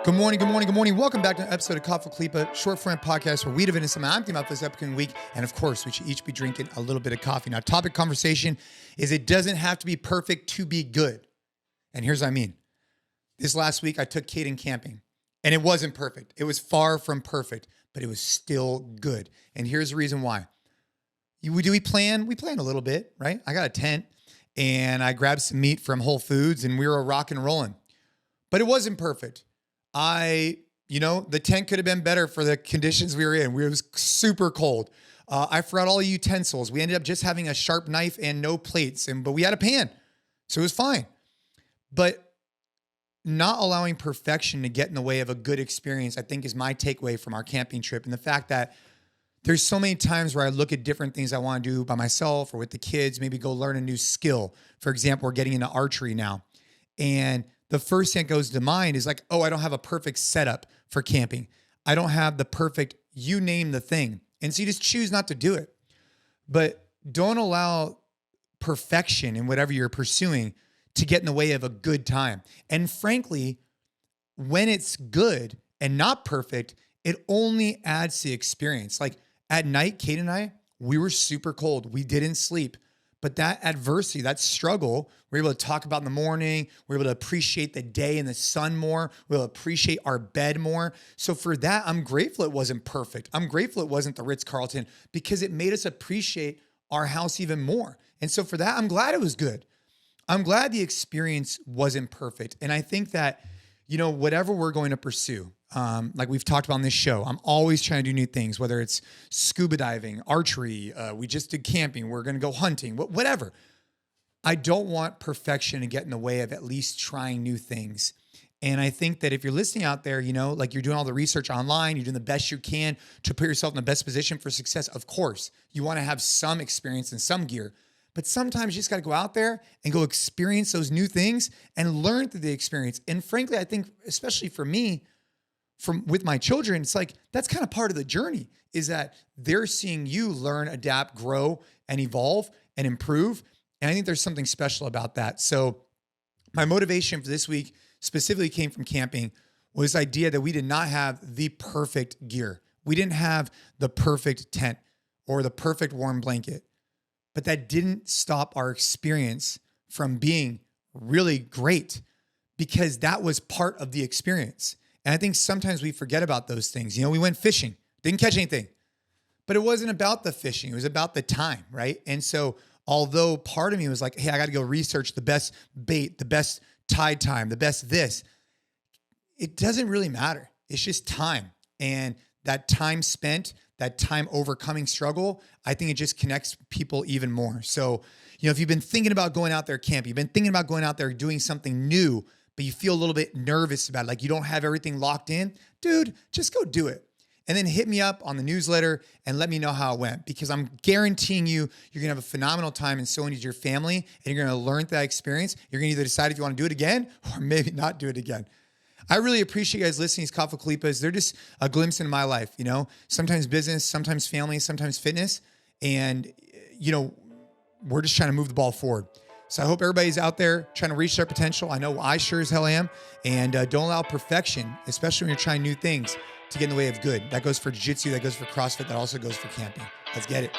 Good morning, good morning, good morning. Welcome back to an episode of CrossFit Khalipa, short form podcast where we dive something I'm thinking about this upcoming week. And of course, we should each be drinking a little bit of coffee. Now, topic conversation is it doesn't have to be perfect to be good. And here's what I mean. This last week, I took Kaden camping and it wasn't perfect. It was far from perfect, but it was still good. And here's the reason why. We plan? We plan a little bit, right? I got a tent and I grabbed some meat from Whole Foods and we were rock and rolling, but it wasn't perfect. The tent could have been better for the conditions we were in. It was super cold. I forgot all the utensils. We ended up just having a sharp knife and no plates, but we had a pan, so it was fine. But not allowing perfection to get in the way of a good experience, I think, is my takeaway from our camping trip. And the fact that there's so many times where I look at different things I want to do by myself or with the kids, maybe go learn a new skill. For example, we're getting into archery now. And the first thing that goes to mind is like, oh, I don't have a perfect setup for camping. I don't have the perfect, you name the thing. And so you just choose not to do it. But don't allow perfection in whatever you're pursuing to get in the way of a good time. And frankly, when it's good and not perfect, it only adds to the experience. Like at night, Kate and I, we were super cold. We didn't sleep. But that adversity, that struggle, we're able to talk about in the morning. We're able to appreciate the day and the sun more. We're able to appreciate our bed more. So for that, I'm grateful it wasn't perfect. I'm grateful it wasn't the Ritz-Carlton because it made us appreciate our house even more. And so for that, I'm glad it was good. I'm glad the experience wasn't perfect. And I think that, whatever we're going to pursue, like we've talked about on this show, I'm always trying to do new things, whether it's scuba diving, archery, we just did camping, we're going to go hunting, whatever. I don't want perfection to get in the way of at least trying new things. And I think that if you're listening out there, like you're doing all the research online, you're doing the best you can to put yourself in the best position for success. Of course, you want to have some experience and some gear, but sometimes you just got to go out there and go experience those new things and learn through the experience. And frankly, I think, especially for me, with my children, it's like, that's kind of part of the journey is that they're seeing you learn, adapt, grow, and evolve and improve. And I think there's something special about that. So my motivation for this week specifically came from camping was this idea that we did not have the perfect gear. We didn't have the perfect tent or the perfect warm blanket, but that didn't stop our experience from being really great because that was part of the experience. And I think sometimes we forget about those things. We went fishing, didn't catch anything, but it wasn't about the fishing. It was about the time, right? And so although part of me was like, hey, I got to go research the best bait, the best tide time, the best this, it doesn't really matter. It's just time. And that time spent, that time overcoming struggle, I think it just connects people even more. So, if you've been thinking about going out there camping, you've been thinking about going out there doing something new, but you feel a little bit nervous about it, like you don't have everything locked in, dude, just go do it. And then hit me up on the newsletter and let me know how it went, because I'm guaranteeing you're going to have a phenomenal time and so is your family, and you're going to learn that experience. You're going to either decide if you want to do it again or maybe not do it again. I really appreciate you guys listening to CrossFit Khalipas. They're just a glimpse into my life, sometimes business, sometimes family, sometimes fitness. And, we're just trying to move the ball forward. So I hope everybody's out there trying to reach their potential. I know I sure as hell am. And don't allow perfection, especially when you're trying new things, to get in the way of good. That goes for jiu-jitsu, that goes for CrossFit, that also goes for camping. Let's get it.